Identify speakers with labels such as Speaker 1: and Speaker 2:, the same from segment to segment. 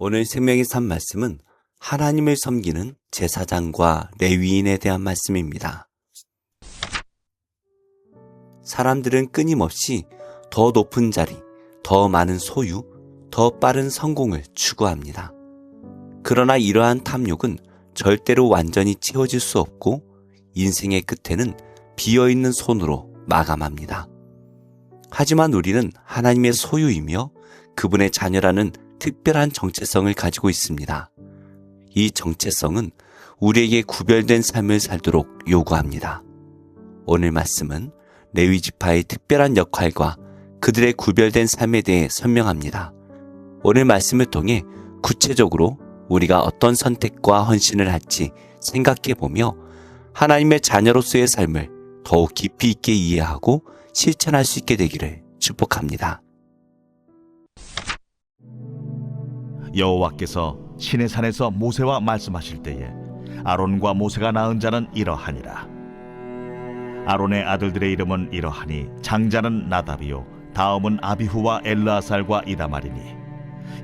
Speaker 1: 오늘 생명의 삶 말씀은 하나님을 섬기는 제사장과 레위인에 대한 말씀입니다. 사람들은 끊임없이 더 높은 자리, 더 많은 소유, 더 빠른 성공을 추구합니다. 그러나 이러한 탐욕은 절대로 완전히 채워질 수 없고 인생의 끝에는 비어있는 손으로 마감합니다. 하지만 우리는 하나님의 소유이며 그분의 자녀라는 특별한 정체성을 가지고 있습니다. 이 정체성은 우리에게 구별된 삶을 살도록 요구합니다. 오늘 말씀은 레위 지파의 특별한 역할과 그들의 구별된 삶에 대해 설명합니다. 오늘 말씀을 통해 구체적으로 우리가 어떤 선택과 헌신을 할지 생각해보며 하나님의 자녀로서의 삶을 더욱 깊이 있게 이해하고 실천할 수 있게 되기를 축복합니다.
Speaker 2: 여호와께서 시내산에서 모세와 말씀하실 때에 아론과 모세가 낳은 자는 이러하니라. 아론의 아들들의 이름은 이러하니 장자는 나답이요 다음은 아비후와 엘르아살과 이다말이니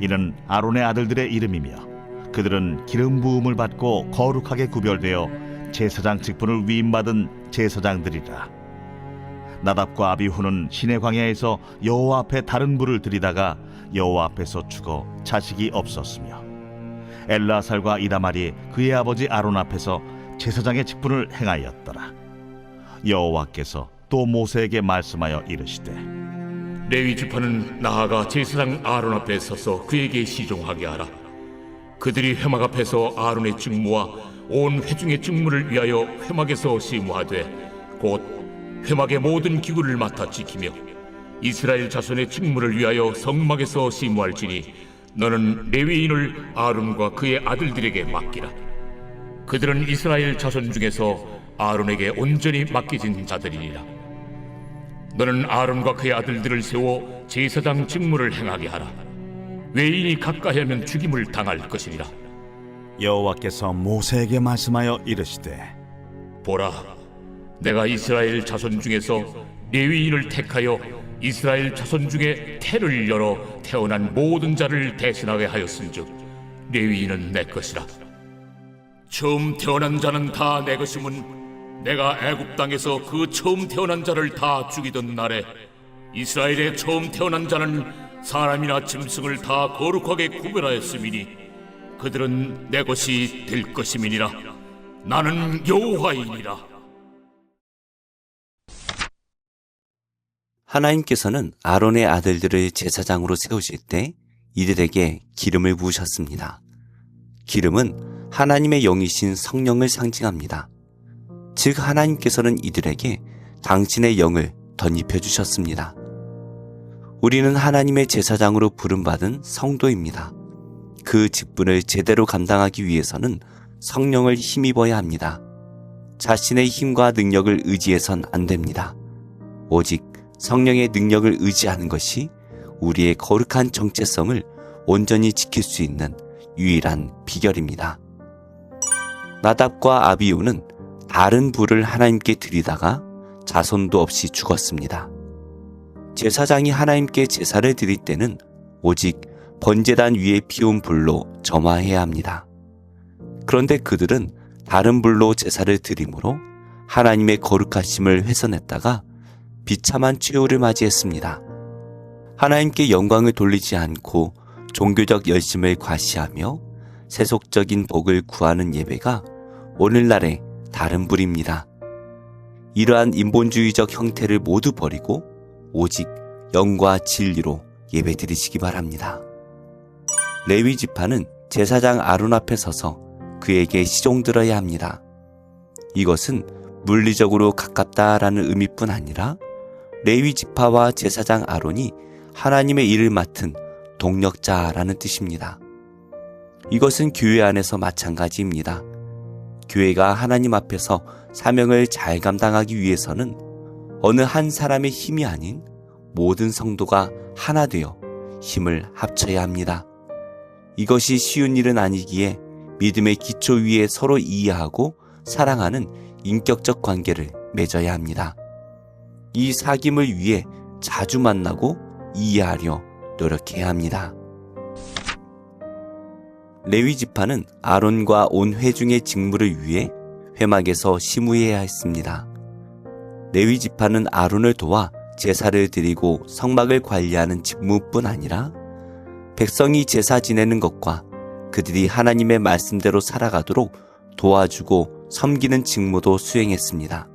Speaker 2: 이는 아론의 아들들의 이름이며 그들은 기름 부음을 받고 거룩하게 구별되어 제사장 직분을 위임받은 제사장들이라. 나답과 아비후는 시내 광야에서 여호와 앞에 다른 불을 들이다가 여호와 앞에서 죽어 자식이 없었으며 엘르아살과 이다말이 그의 아버지 아론 앞에서 제사장의 직분을 행하였더라. 여호와께서 또 모세에게 말씀하여 이르시되
Speaker 3: 레위 지파는 나아가 제사장 아론 앞에 서서 그에게 시종하게 하라. 그들이 회막 앞에서 아론의 직무와 온 회중의 직무를 위하여 회막에서 시무하되 곧 회막의 모든 기구를 맡아 지키며 이스라엘 자손의 직무를 위하여 성막에서 시무할지니 너는 레위인을 아론과 그의 아들들에게 맡기라. 그들은 이스라엘 자손 중에서 아론에게 온전히 맡겨진 자들이니라. 너는 아론과 그의 아들들을 세워 제사장 직무를 행하게 하라. 외인이 가까이 하면 죽임을 당할 것이니라.
Speaker 2: 여호와께서 모세에게 말씀하여 이르시되
Speaker 3: 보라, 내가 이스라엘 자손 중에서 레위인을 택하여 이스라엘 자손 중에 태를 열어 태어난 모든 자를 대신하게 하였은즉 레위인은 내 것이라. 처음 태어난 자는 다 내 것임은 내가 애굽 땅에서 그 처음 태어난 자를 다 죽이던 날에 이스라엘의 처음 태어난 자는 사람이나 짐승을 다 거룩하게 구별하였음이니 그들은 내 것이 될 것임이니라. 나는 여호와이니라.
Speaker 1: 하나님께서는 아론의 아들들을 제사장으로 세우실 때 이들에게 기름을 부으셨습니다. 기름은 하나님의 영이신 성령을 상징합니다. 즉 하나님께서는 이들에게 당신의 영을 덧입혀 주셨습니다. 우리는 하나님의 제사장으로 부름받은 성도입니다. 그 직분을 제대로 감당하기 위해서는 성령을 힘입어야 합니다. 자신의 힘과 능력을 의지해선 안 됩니다. 오직 성령의 능력을 의지하는 것이 우리의 거룩한 정체성을 온전히 지킬 수 있는 유일한 비결입니다. 나답과 아비후는 다른 불을 하나님께 드리다가 자손도 없이 죽었습니다. 제사장이 하나님께 제사를 드릴 때는 오직 번제단 위에 피운 불로 점화해야 합니다. 그런데 그들은 다른 불로 제사를 드림으로 하나님의 거룩하심을 훼손했다가 비참한 최후를 맞이했습니다. 하나님께 영광을 돌리지 않고 종교적 열심을 과시하며 세속적인 복을 구하는 예배가 오늘날의 다른 불입니다. 이러한 인본주의적 형태를 모두 버리고 오직 영과 진리로 예배드리시기 바랍니다. 레위 지파는 제사장 아론 앞에 서서 그에게 시종들어야 합니다. 이것은 물리적으로 가깝다라는 의미뿐 아니라 레위 지파와 제사장 아론이 하나님의 일을 맡은 동력자라는 뜻입니다. 이것은 교회 안에서 마찬가지입니다. 교회가 하나님 앞에서 사명을 잘 감당하기 위해서는 어느 한 사람의 힘이 아닌 모든 성도가 하나 되어 힘을 합쳐야 합니다. 이것이 쉬운 일은 아니기에 믿음의 기초 위에 서로 이해하고 사랑하는 인격적 관계를 맺어야 합니다. 이 사귐을 위해 자주 만나고 이해하려 노력해야 합니다. 레위 지파는 아론과 온 회중의 직무를 위해 회막에서 시무해야 했습니다. 레위 지파는 아론을 도와 제사를 드리고 성막을 관리하는 직무뿐 아니라 백성이 제사 지내는 것과 그들이 하나님의 말씀대로 살아가도록 도와주고 섬기는 직무도 수행했습니다.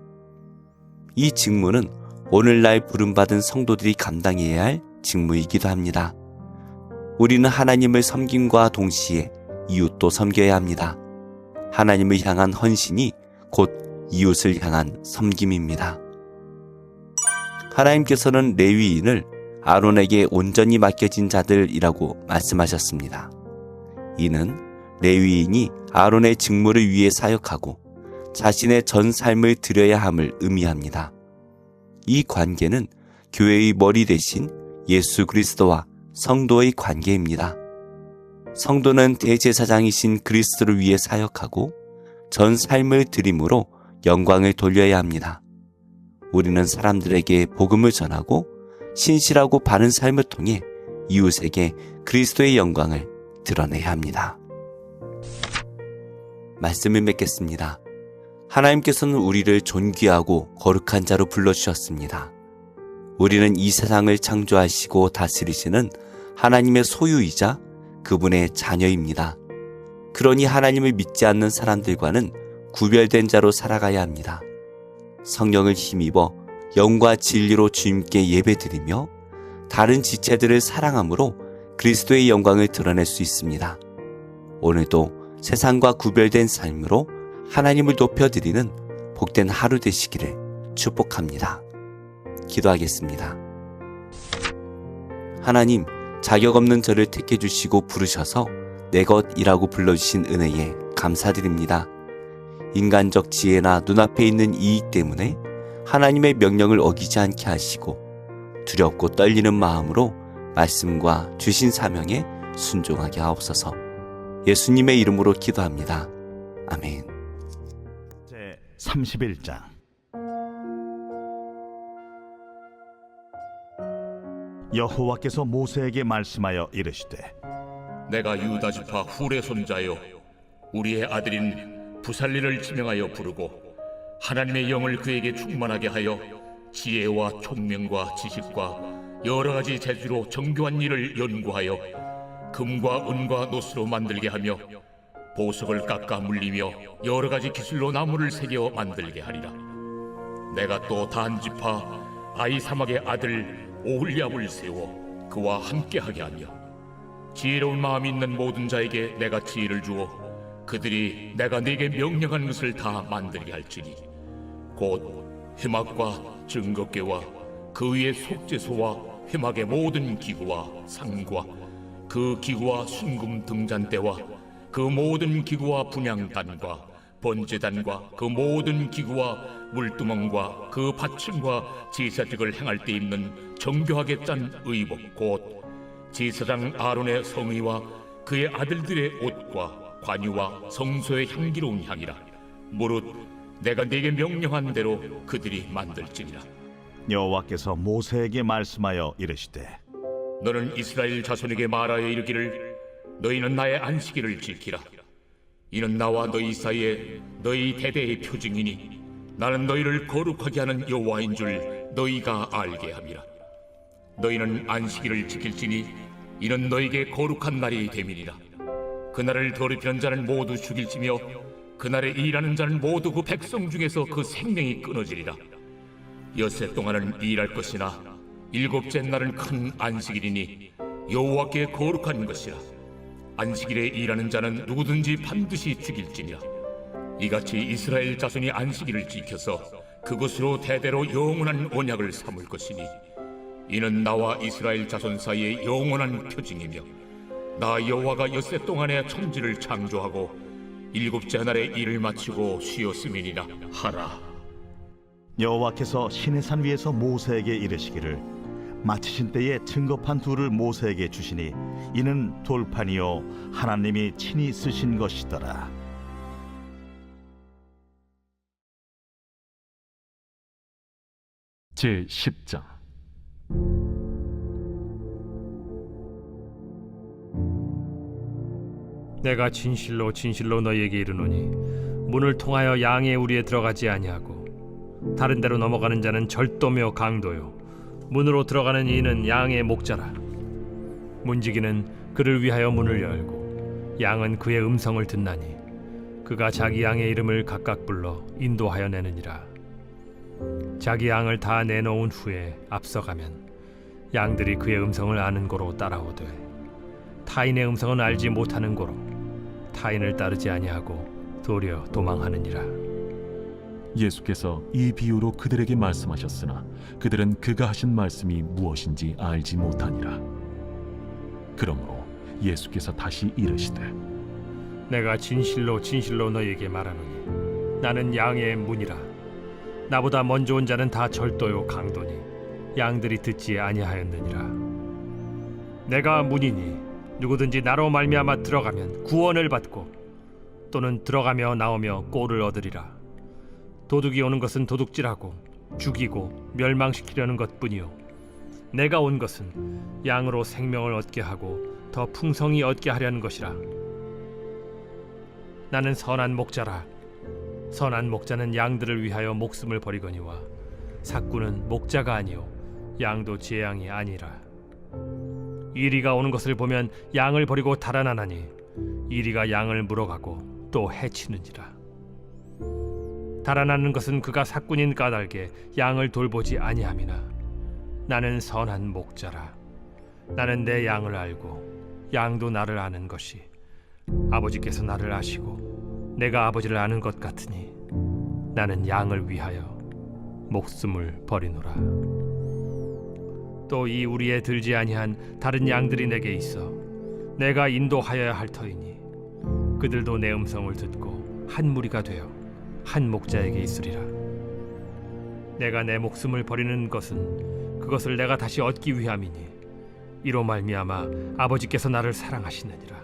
Speaker 1: 이 직무는 오늘날 부름받은 성도들이 감당해야 할 직무이기도 합니다. 우리는 하나님을 섬김과 동시에 이웃도 섬겨야 합니다. 하나님을 향한 헌신이 곧 이웃을 향한 섬김입니다. 하나님께서는 레위인을 아론에게 온전히 맡겨진 자들이라고 말씀하셨습니다. 이는 레위인이 아론의 직무를 위해 사역하고 자신의 전 삶을 드려야 함을 의미합니다. 이 관계는 교회의 머리 대신 예수 그리스도와 성도의 관계입니다. 성도는 대제사장이신 그리스도를 위해 사역하고 전 삶을 드림으로 영광을 돌려야 합니다. 우리는 사람들에게 복음을 전하고 신실하고 바른 삶을 통해 이웃에게 그리스도의 영광을 드러내야 합니다. 말씀을 맺겠습니다. 하나님께서는 우리를 존귀하고 거룩한 자로 불러주셨습니다. 우리는 이 세상을 창조하시고 다스리시는 하나님의 소유이자 그분의 자녀입니다. 그러니 하나님을 믿지 않는 사람들과는 구별된 자로 살아가야 합니다. 성령을 힘입어 영과 진리로 주님께 예배드리며 다른 지체들을 사랑함으로 그리스도의 영광을 드러낼 수 있습니다. 오늘도 세상과 구별된 삶으로 하나님을 높여드리는 복된 하루 되시기를 축복합니다. 기도하겠습니다. 하나님, 자격 없는 저를 택해주시고 부르셔서 내 것이라고 불러주신 은혜에 감사드립니다. 인간적 지혜나 눈앞에 있는 이익 때문에 하나님의 명령을 어기지 않게 하시고 두렵고 떨리는 마음으로 말씀과 주신 사명에 순종하게 하옵소서. 예수님의 이름으로 기도합니다. 아멘.
Speaker 2: 제 31장. 여호와께서 모세에게 말씀하여 이르시되
Speaker 3: 내가 유다 지파 훌의 손자여 우리의 아들인 부살리를 지명하여 부르고 하나님의 영을 그에게 충만하게 하여 지혜와 총명과 지식과 여러 가지 재주로 정교한 일을 연구하여 금과 은과 노스로 만들게 하며 보석을 깎아 물리며 여러 가지 기술로 나무를 새겨 만들게 하리라. 내가 또 단 지파 아이사막의 아들 오홀리압을 세워 그와 함께하게 하며 지혜로운 마음이 있는 모든 자에게 내가 지혜를 주어 그들이 내가 네게 명령한 것을 다 만들게 할지니 곧 회막과 증거궤와 그 위에 속죄소와 회막의 모든 기구와 상과 그 기구와 순금 등잔대와 그 모든 기구와 분향단과 번제단과 그 모든 기구와 물두멍과 그 받침과 제사직을 행할 때 입는 정교하게 짠 의복 곧 제사장 아론의 성의와 그의 아들들의 옷과 관유와 성소의 향기로운 향이라. 무릇 내가 네게 명령한 대로 그들이 만들지니라.
Speaker 2: 여호와께서 모세에게 말씀하여 이르시되
Speaker 3: 너는 이스라엘 자손에게 말하여 이르기를 너희는 나의 안식일을 지키라. 이는 나와 너희 사이에 너희 대대의 표징이니 나는 너희를 거룩하게 하는 여호와인 줄 너희가 알게 함이라. 너희는 안식일을 지킬지니 이는 너희에게 거룩한 날이 됨이니라. 그날을 더럽히는 자는 모두 죽일지며 그날에 일하는 자는 모두 그 백성 중에서 그 생명이 끊어지리라. 엿새 동안은 일할 것이나 일곱째 날은 큰 안식일이니 여호와께 거룩한 것이라. 안식일에 일하는 자는 누구든지 반드시 죽일지니라. 이같이 이스라엘 자손이 안식일을 지켜서 그것으로 대대로 영원한 언약을 삼을 것이니 이는 나와 이스라엘 자손 사이의 영원한 표징이며 나 여호와가 엿새 동안에 천지를 창조하고 일곱째 날에 일을 마치고 쉬었음이니라 하라.
Speaker 2: 여호와께서 시내산 위에서 모세에게 이르시기를 마치신 때에 증거판 둘을 모세에게 주시니 이는 돌판이요 하나님이 친히 쓰신 것이더라.
Speaker 4: 제 10장. 내가 진실로 진실로 너희에게 이르노니 문을 통하여 양의 우리에 들어가지 아니하고 다른 데로 넘어가는 자는 절도며 강도요 문으로 들어가는 이는 양의 목자라. 문지기는 그를 위하여 문을 열고 양은 그의 음성을 듣나니 그가 자기 양의 이름을 각각 불러 인도하여 내느니라. 자기 양을 다 내놓은 후에 앞서가면 양들이 그의 음성을 아는 고로 따라오되 타인의 음성은 알지 못하는 고로 타인을 따르지 아니하고 도리어 도망하느니라.
Speaker 5: 예수께서 이 비유로 그들에게 말씀하셨으나 그들은 그가 하신 말씀이 무엇인지 알지 못하니라. 그러므로 예수께서 다시 이르시되
Speaker 4: 내가 진실로 진실로 너희에게 말하노니 나는 양의 문이라. 나보다 먼저 온 자는 다 절도요 강도니 양들이 듣지 아니하였느니라. 내가 문이니 누구든지 나로 말미암아 들어가면 구원을 받고 또는 들어가며 나오며 꼴을 얻으리라. 도둑이 오는 것은 도둑질하고 죽이고 멸망시키려는 것뿐이요 내가 온 것은 양으로 생명을 얻게 하고 더 풍성히 얻게 하려는 것이라. 나는 선한 목자라. 선한 목자는 양들을 위하여 목숨을 버리거니와 삭구는 목자가 아니요 양도 제 양이 아니라. 이리가 오는 것을 보면 양을 버리고 달아나나니 이리가 양을 물어가고 또 해치는지라. 달아나는 것은 그가 삭군인 까닭에 양을 돌보지 아니함이나 나는 선한 목자라. 나는 내 양을 알고 양도 나를 아는 것이 아버지께서 나를 아시고 내가 아버지를 아는 것 같으니 나는 양을 위하여 목숨을 버리노라. 또 이 우리에 들지 아니한 다른 양들이 내게 있어 내가 인도하여야 할 터이니 그들도 내 음성을 듣고 한 무리가 되어 한 목자에게 있으리라. 내가 내 목숨을 버리는 것은 그것을 내가 다시 얻기 위함이니 이로 말미암아 아버지께서 나를 사랑하시느니라.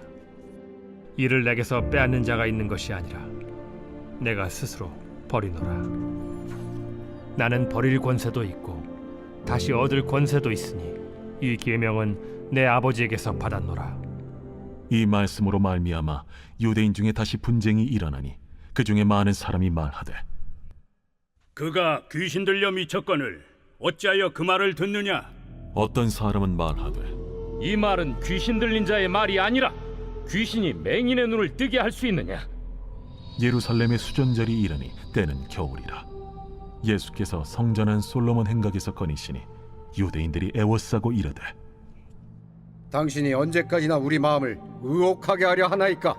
Speaker 4: 이를 내게서 빼앗는 자가 있는 것이 아니라 내가 스스로 버리노라. 나는 버릴 권세도 있고 다시 얻을 권세도 있으니 이 계명은 내 아버지에게서 받았노라.
Speaker 5: 이 말씀으로 말미암아 유대인 중에 다시 분쟁이 일어나니 그 중에 많은 사람이 말하되
Speaker 6: 그가 귀신 들려 미쳤거늘 어찌하여 그 말을 듣느냐?
Speaker 5: 어떤 사람은 말하되
Speaker 7: 이 말은 귀신 들린 자의 말이 아니라 귀신이 맹인의 눈을 뜨게 할 수 있느냐?
Speaker 5: 예루살렘의 수전절이 이르니 때는 겨울이라. 예수께서 성전한 솔로몬 행각에서 거니시니 유대인들이 애워싸고 이르되
Speaker 8: 당신이 언제까지나 우리 마음을 의혹하게 하려 하나이까?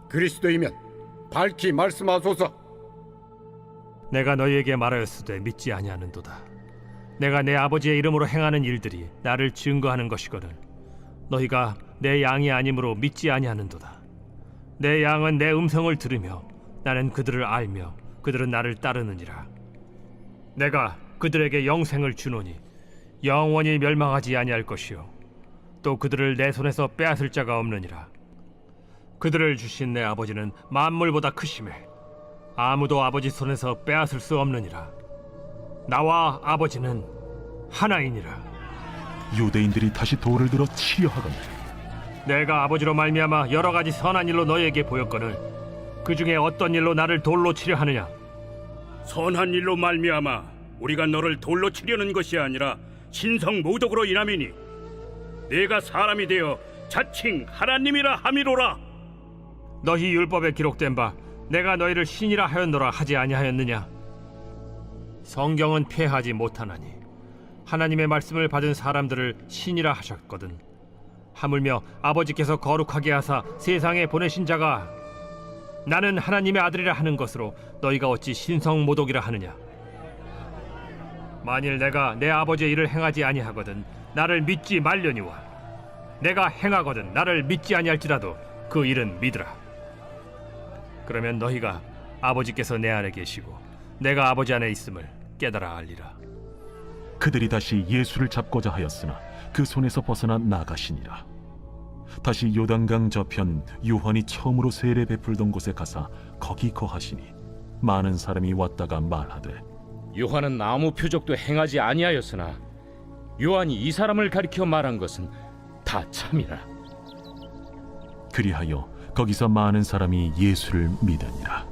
Speaker 8: 그리스도이면 밝히 말씀하소서.
Speaker 4: 내가 너희에게 말하였으되 믿지 아니하는도다. 내가 내 아버지의 이름으로 행하는 일들이 나를 증거하는 것이거늘 너희가 내 양이 아니므로 믿지 아니하는도다. 내 양은 내 음성을 들으며 나는 그들을 알며 그들은 나를 따르느니라. 내가 그들에게 영생을 주노니 영원히 멸망하지 아니할 것이요 또 그들을 내 손에서 빼앗을 자가 없느니라. 그들을 주신 내 아버지는 만물보다 크심에 아무도 아버지 손에서 빼앗을 수 없느니라. 나와 아버지는 하나이니라.
Speaker 5: 유대인들이 다시 돌을 들어 치려 하거늘
Speaker 4: 내가 아버지로 말미암아 여러 가지 선한 일로 너희에게 보였거늘 그 중에 어떤 일로 나를 돌로 치려 하느냐?
Speaker 6: 선한 일로 말미암아 우리가 너를 돌로 치려는 것이 아니라 신성 모독으로 인함이니 네가 사람이 되어 자칭 하나님이라 함이로라.
Speaker 4: 너희 율법에 기록된 바 내가 너희를 신이라 하였노라 하지 아니하였느냐? 성경은 폐하지 못하나니 하나님의 말씀을 받은 사람들을 신이라 하셨거든. 하물며 아버지께서 거룩하게 하사 세상에 보내신 자가 나는 하나님의 아들이라 하는 것으로 너희가 어찌 신성 모독이라 하느냐? 만일 내가 내 아버지의 일을 행하지 아니하거든 나를 믿지 말려니와 내가 행하거든 나를 믿지 아니할지라도 그 일은 믿으라. 그러면 너희가 아버지께서 내 안에 계시고 내가 아버지 안에 있음을 깨달아 알리라.
Speaker 5: 그들이 다시 예수를 잡고자 하였으나 그 손에서 벗어나 나가시니라. 다시 요단강 저편 요한이 처음으로 세례 베풀던 곳에 가사 거기 거하시니 많은 사람이 왔다가 말하되
Speaker 7: 요한은 아무 표적도 행하지 아니하였으나 요한이 이 사람을 가리켜 말한 것은 다 참이라.
Speaker 5: 그리하여 거기서 많은 사람이 예수를 믿으니라.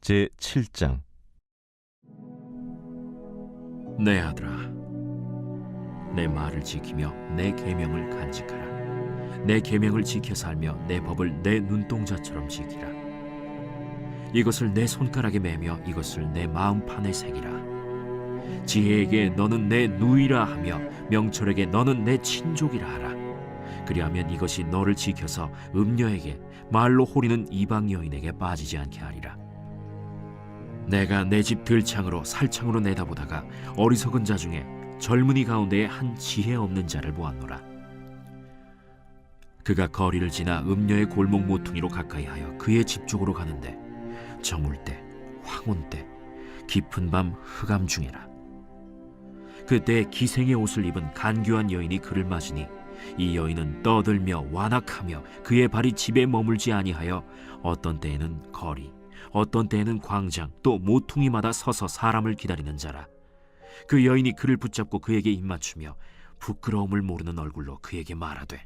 Speaker 9: 제 7장.
Speaker 10: 내 아들아, 내 말을 지키며 내 계명을 간직하라. 내 계명을 지켜 살며 내 법을 내 눈동자처럼 지키라. 이것을 내 손가락에 매며 이것을 내 마음판에 새기라. 지혜에게 너는 내 누이라 하며 명철에게 너는 내 친족이라 하라. 그리하면 이것이 너를 지켜서 음녀에게 말로 호리는 이방 여인에게 빠지지 않게 하리라. 내가 내 집 들창으로 살창으로 내다보다가 어리석은 자 중에 젊은이 가운데에 한 지혜 없는 자를 보았노라. 그가 거리를 지나 음녀의 골목 모퉁이로 가까이하여 그의 집 쪽으로 가는데 저물 때, 황혼 때, 깊은 밤 흑암 중에라. 그때 기생의 옷을 입은 간교한 여인이 그를 맞으니 이 여인은 떠들며 완악하며 그의 발이 집에 머물지 아니하여 어떤 때에는 거리, 어떤 때에는 광장, 또 모퉁이마다 서서 사람을 기다리는 자라. 그 여인이 그를 붙잡고 그에게 입맞추며 부끄러움을 모르는 얼굴로 그에게 말하되,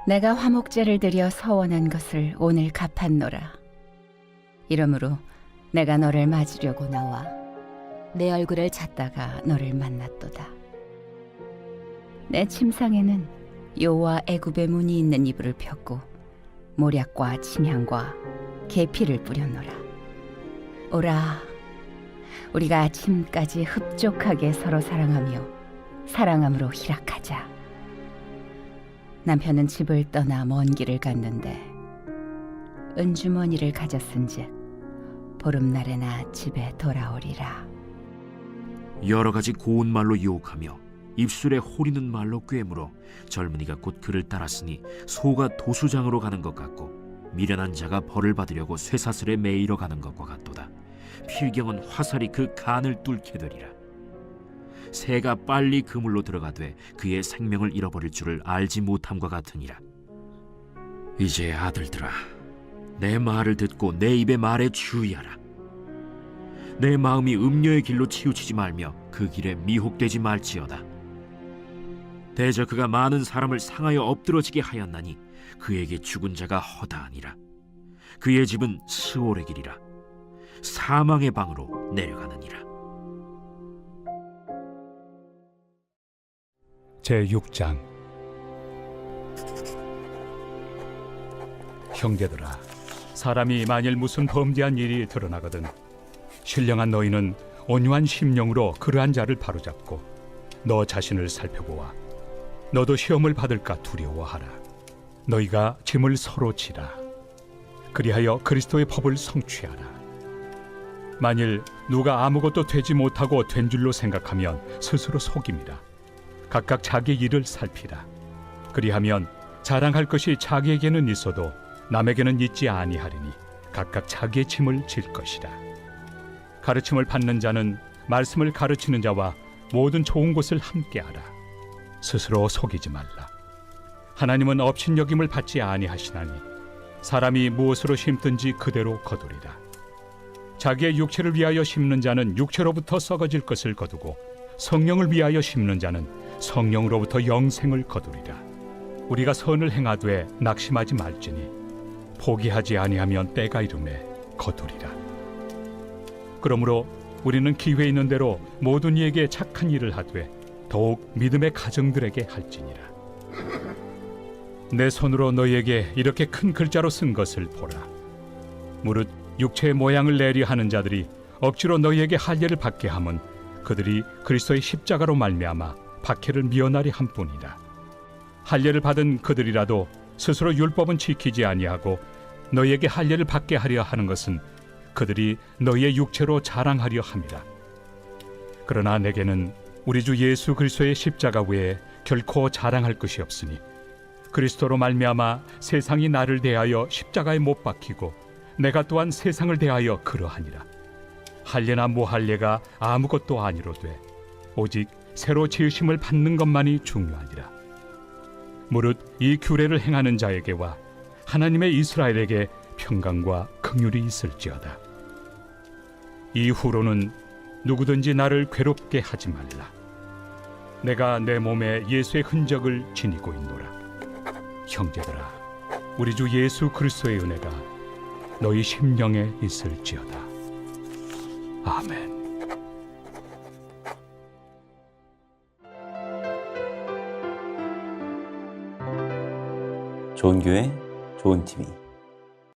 Speaker 11: 내가 화목제를 드려 서원한 것을 오늘 갚았노라. 이러므로 내가 너를 맞으려고 나와 내 얼굴을 찾다가 너를 만났도다. 내 침상에는 요와 애굽의 문이 있는 이불을 폈고 모략과 침향과 계피를 뿌렸노라. 오라, 우리가 아침까지 흡족하게 서로 사랑하며 사랑함으로 희락하자. 남편은 집을 떠나 먼 길을 갔는데 은주머니를 가졌은즉 보름날에나 집에 돌아오리라.
Speaker 10: 여러 가지 고운 말로 유혹하며 입술에 호리는 말로 꿰물어 젊은이가 곧 그를 따랐으니 소가 도수장으로 가는 것 같고 미련한 자가 벌을 받으려고 쇠사슬에 매이러 가는 것과 같도다. 필경은 화살이 그 간을 뚫게 되리라. 새가 빨리 그물로 들어가되 그의 생명을 잃어버릴 줄을 알지 못함과 같으니라. 이제 아들들아, 내 말을 듣고 내 입의 말에 주의하라. 내 마음이 음녀의 길로 치우치지 말며 그 길에 미혹되지 말지어다. 대저 그가 많은 사람을 상하여 엎드러지게 하였나니 그에게 죽은 자가 허다하니라. 그의 집은 스올의 길이라. 사망의 방으로 내려가느니라.
Speaker 12: 제6장. 형제들아, 사람이 만일 무슨 범죄한 일이 드러나거든 신령한 너희는 온유한 심령으로 그러한 자를 바로잡고 너 자신을 살펴보아 너도 시험을 받을까 두려워하라. 너희가 짐을 서로 지라. 그리하여 그리스도의 법을 성취하라. 만일 누가 아무것도 되지 못하고 된 줄로 생각하면 스스로 속임이라. 각각 자기 일을 살피라. 그리하면 자랑할 것이 자기에게는 있어도 남에게는 있지 아니하리니 각각 자기의 짐을 질 것이라. 가르침을 받는 자는 말씀을 가르치는 자와 모든 좋은 것을 함께하라. 스스로 속이지 말라. 하나님은 업신여김을 받지 아니하시나니 사람이 무엇으로 심든지 그대로 거두리라. 자기의 육체를 위하여 심는 자는 육체로부터 썩어질 것을 거두고 성령을 위하여 심는 자는 성령으로부터 영생을 거두리라. 우리가 선을 행하되 낙심하지 말지니 포기하지 아니하면 때가 이르매 거두리라. 그러므로 우리는 기회 있는 대로 모든 이에게 착한 일을 하되 더욱 믿음의 가정들에게 할지니라. 내 손으로 너희에게 이렇게 큰 글자로 쓴 것을 보라. 무릇 육체의 모양을 내리 하는 자들이 억지로 너희에게 할례를 받게 함은 그들이 그리스도의 십자가로 말미암아 박해를 미연하리 함뿐이라. 할례를 받은 그들이라도 스스로 율법은 지키지 아니하고 너희에게 할례를 받게 하려 하는 것은 그들이 너희의 육체로 자랑하려 함이라. 그러나 내게는 우리 주 예수 그리스도의 십자가 외에 결코 자랑할 것이 없으니 그리스도로 말미암아 세상이 나를 대하여 십자가에 못 박히고 내가 또한 세상을 대하여 그러하니라. 할례나 무할례가 아무것도 아니로되 오직 새로 지으심을 받는 것만이 중요하니라. 무릇 이 규례를 행하는 자에게와 하나님의 이스라엘에게 평강과 긍휼이 있을지어다. 이후로는 누구든지 나를 괴롭게 하지 말라. 내가 내 몸에 예수의 흔적을 지니고 있노라. 형제들아, 우리 주 예수 그리스도의 은혜가 너희 심령에 있을지어다. 아멘.
Speaker 1: 좋은 교회, 좋은 TV.